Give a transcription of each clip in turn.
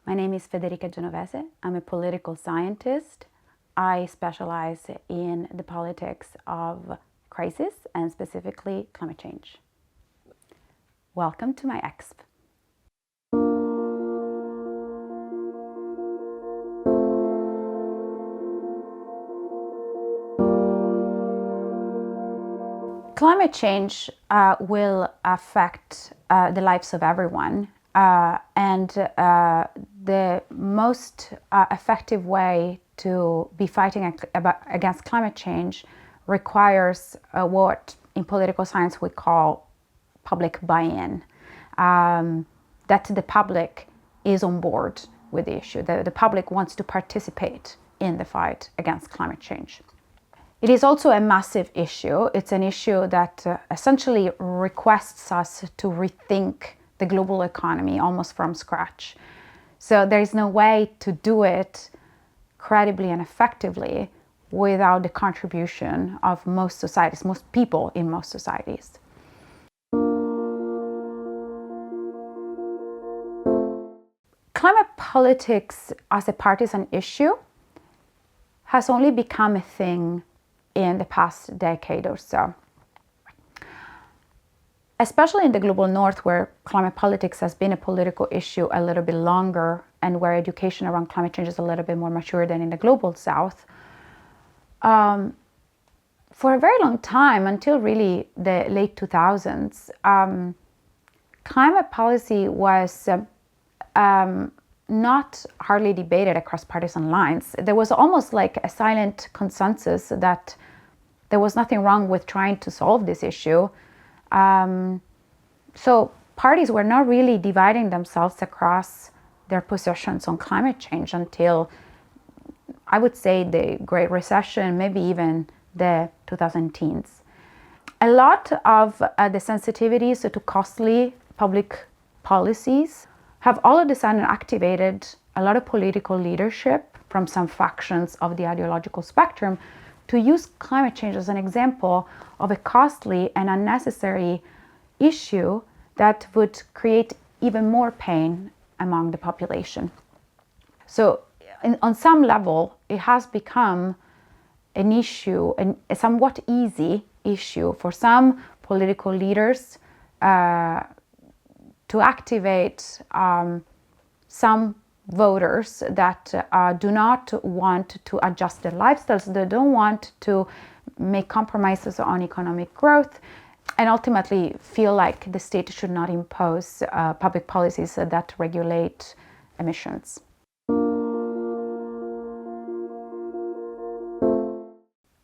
My name is Federica Genovese. I'm a political scientist. I specialize in the politics of crisis and specifically climate change. Welcome to my exp. Climate change will affect the lives of everyone, and the most effective way to be fighting against climate change requires what in political science we call public buy-in, that the public is on board with the issue. The public wants to participate in the fight against climate change. It is also a massive issue. It's an issue that essentially requests us to rethink the global economy almost from scratch. So there is no way to do it credibly and effectively without the contribution of most societies, most people in most societies. Climate politics as a partisan issue has only become a thing in the past decade or so. Especially in the global north, where climate politics has been a political issue a little bit longer and where education around climate change is a little bit more mature than in the global south. For a very long time, until really the late 2000s, climate policy was not hardly debated across partisan lines. There was almost like a silent consensus that there was nothing wrong with trying to solve this issue. So parties were not really dividing themselves across their positions on climate change until, I would say, the Great Recession, maybe even the 2010s. A lot of the sensitivities to costly public policies have all of a sudden activated a lot of political leadership from some factions of the ideological spectrum to use climate change as an example of a costly and unnecessary issue that would create even more pain among the population. So on some level, it has become an issue, a somewhat easy issue for some political leaders to activate some voters that do not want to adjust their lifestyles. They don't want to make compromises on economic growth and ultimately feel like the state should not impose public policies that regulate emissions.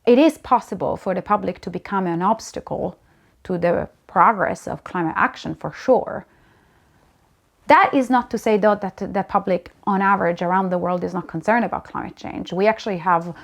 It is possible for the public to become an obstacle to the progress of climate action, for sure. That is not to say, though, that the public, on average, around the world is not concerned about climate change. We actually have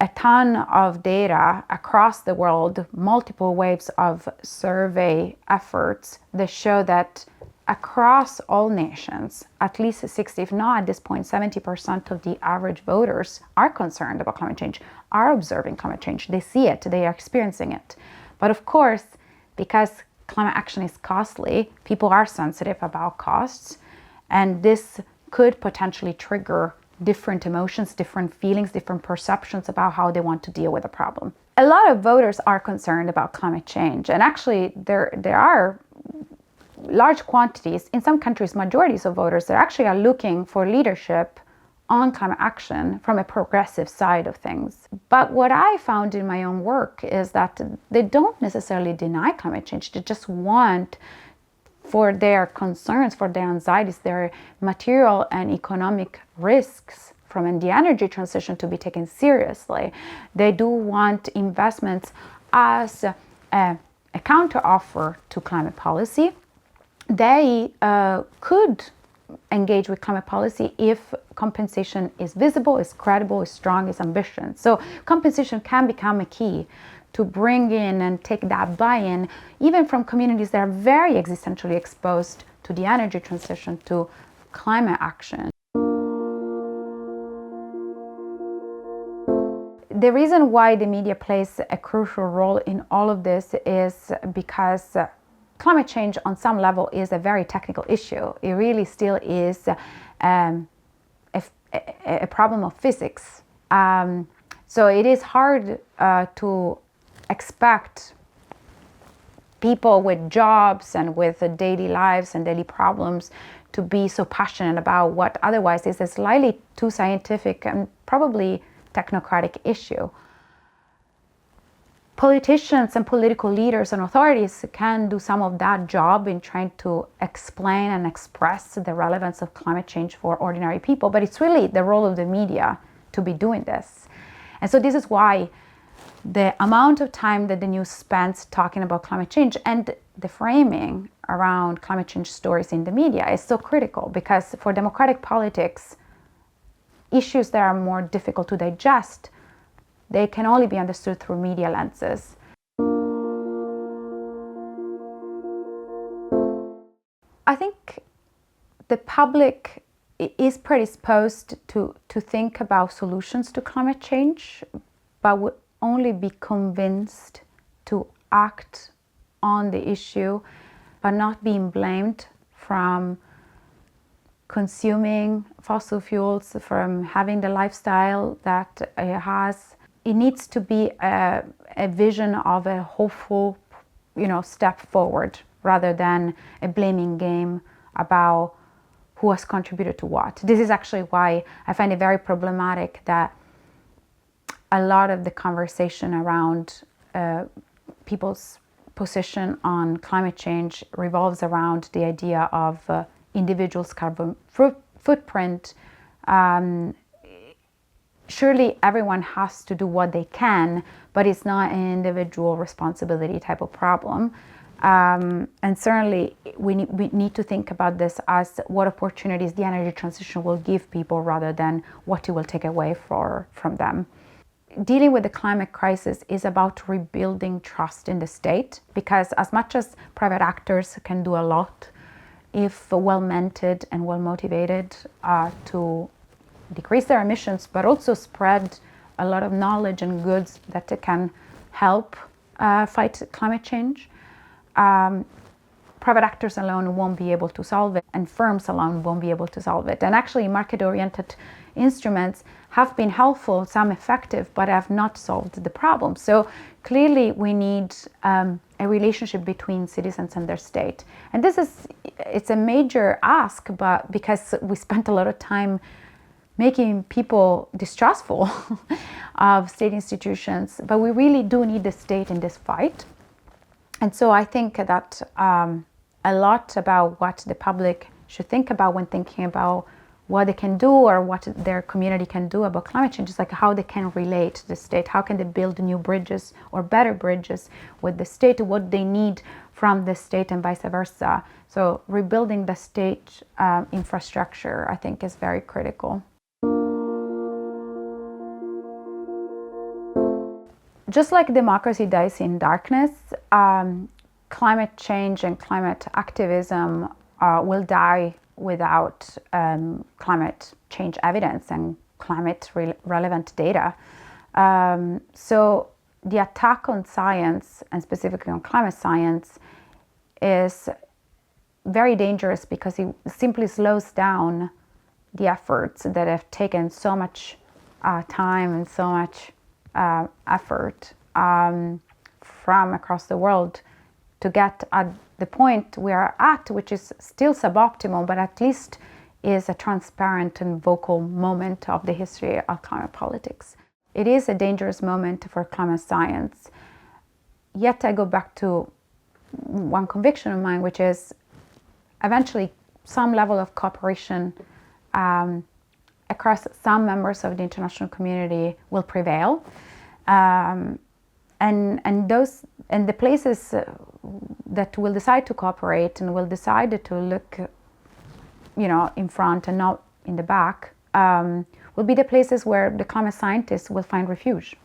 a ton of data across the world, multiple waves of survey efforts that show that across all nations, at least 60, if not at this point, 70% of the average voters are concerned about climate change, are observing climate change. They see it, they are experiencing it. But of course, because climate action is costly, people are sensitive about costs, and this could potentially trigger different emotions, different feelings, different perceptions about how they want to deal with the problem. A lot of voters are concerned about climate change, and actually there are large quantities, in some countries, majorities of voters that actually are looking for leadership on climate action from a progressive side of things. But what I found in my own work is that they don't necessarily deny climate change. They just want for their concerns, for their anxieties, their material and economic risks from the energy transition to be taken seriously. They do want investments as a counteroffer to climate policy. They could engage with climate policy if compensation is visible, is credible, is strong, is ambitious. So compensation can become a key to bring in and take that buy-in, even from communities that are very existentially exposed to the energy transition, to climate action. The reason why the media plays a crucial role in all of this is because climate change on some level is a very technical issue. It really still is a problem of physics. So it is hard to expect people with jobs and with daily lives and daily problems to be so passionate about what otherwise is a slightly too scientific and probably technocratic issue. Politicians and political leaders and authorities can do some of that job in trying to explain and express the relevance of climate change for ordinary people, but it's really the role of the media to be doing this. And so this is why the amount of time that the news spends talking about climate change and the framing around climate change stories in the media is so critical, because for democratic politics, issues that are more difficult to digest, they can only be understood through media lenses. I think the public is predisposed to think about solutions to climate change, but would only be convinced to act on the issue, but not being blamed from consuming fossil fuels, from having the lifestyle that it has. It needs to be a vision of a hopeful, step forward, rather than a blaming game about who has contributed to what. This is actually why I find it very problematic that a lot of the conversation around people's position on climate change revolves around the idea of individuals' carbon footprint. Surely everyone has to do what they can, but it's not an individual responsibility type of problem. And certainly we need to think about this as what opportunities the energy transition will give people, rather than what it will take away from them. Dealing with the climate crisis is about rebuilding trust in the state, because as much as private actors can do a lot, if well-mentored and well-motivated, to decrease their emissions, but also spread a lot of knowledge and goods that can help fight climate change. Private actors alone won't be able to solve it, and firms alone won't be able to solve it. And actually, market-oriented instruments have been helpful, some effective, but have not solved the problem. So clearly, we need a relationship between citizens and their state. And it's a major ask, but because we spent a lot of time making people distrustful of state institutions, but we really do need the state in this fight. And so I think that a lot about what the public should think about when thinking about what they can do or what their community can do about climate change is like how they can relate to the state, how can they build new bridges or better bridges with the state, what they need from the state and vice versa. So rebuilding the state infrastructure, I think, is very critical. Just like democracy dies in darkness, climate change and climate activism will die without climate change evidence and climate relevant data. So the attack on science, and specifically on climate science, is very dangerous because it simply slows down the efforts that have taken so much time and so much effort from across the world to get at the point we are at, which is still suboptimal, but at least is a transparent and vocal moment of the history of climate politics. It is a dangerous moment for climate science. Yet I go back to one conviction of mine, which is eventually some level of cooperation across some members of the international community will prevail. And the places that will decide to cooperate and will decide to look, in front and not in the back, will be the places where the climate scientists will find refuge.